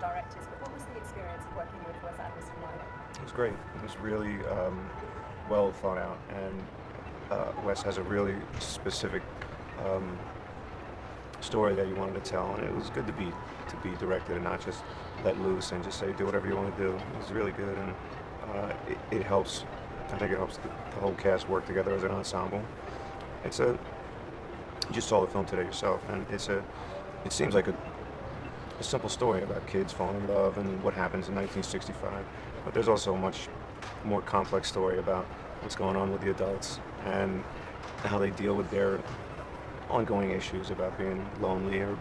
directors, but what was the experience of working with Wes Anderson like? It was great. It was really well thought out, and Wes has a really specific story that he wanted to tell, and it was good to be directed and not just let loose and just say do whatever you want to do. It was really good, and it helps. I think it helps the whole cast work together as an ensemble. You just saw the film today yourself, and it seems like a simple story about kids falling in love and what happens in 1965. But there's also a much more complex story about what's going on with the adults and how they deal with their ongoing issues about being lonely or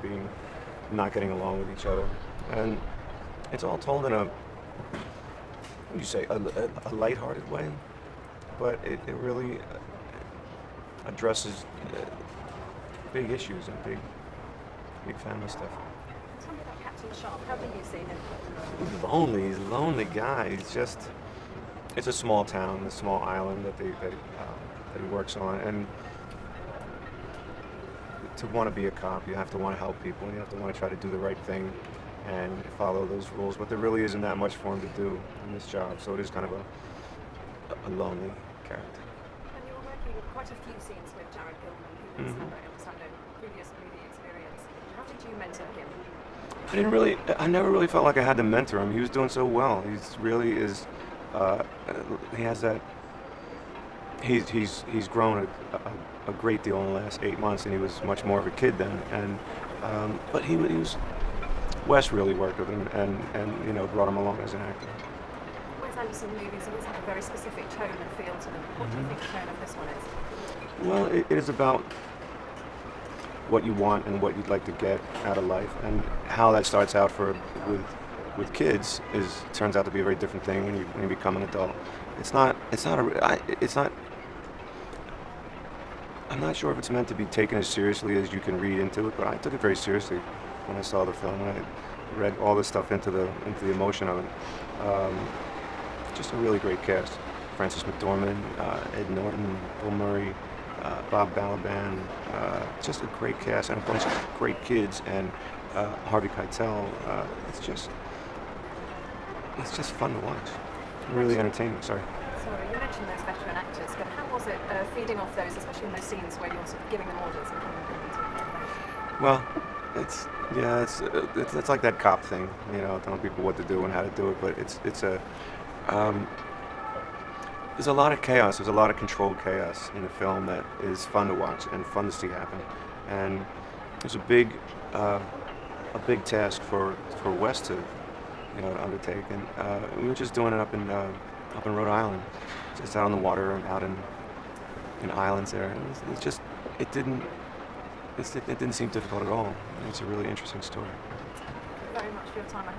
not getting along with each other. And it's all told in a lighthearted way, but it really addresses big issues and big family stuff. Tell me about Captain Sharp. How do you see him? He's a lonely guy. It's a small town, a small island that he works on, and to want to be a cop, you have to want to help people, and you have to want to try to do the right thing and follow those rules, but there really isn't that much for him to do in this job, so it is kind of a lonely character. And you were working quite a few scenes with Jared Gilman, who has had a previous movie experience. How did you mentor him? I never really felt like I had to mentor him. He was doing so well. He has that. He's grown a great deal in the last 8 months, and he was much more of a kid then. And but he was. Wes really worked with him, and brought him along as an actor. Wes Anderson movies always have a very specific tone and feel to them. What do you think the tone of this one is? Well, it is about what you want and what you'd like to get out of life, and how that starts out with kids turns out to be a very different thing when you become an adult. I'm not sure if it's meant to be taken as seriously as you can read into it, but I took it very seriously when I saw the film. I read all the stuff into the emotion of it. Just a really great cast: Frances McDormand, Ed Norton, Bill Murray, Bob Balaban. Just a great cast and a bunch of great kids, and Harvey Keitel. It's just fun to watch. Really entertaining. Sorry, you mentioned those veteran actors, but how was it feeding off those, especially in those scenes where you're sort of giving them orders and telling them well, it's like that cop thing, telling people what to do and how to do it. But there's a lot of chaos. There's a lot of controlled chaos in the film that is fun to watch and fun to see happen. And there's a big task for Wes to undertake. And we were just doing it up in Rhode Island, just out on the water and out in islands there. And it didn't seem difficult at all. It's a really interesting story. Thank you very much for your time.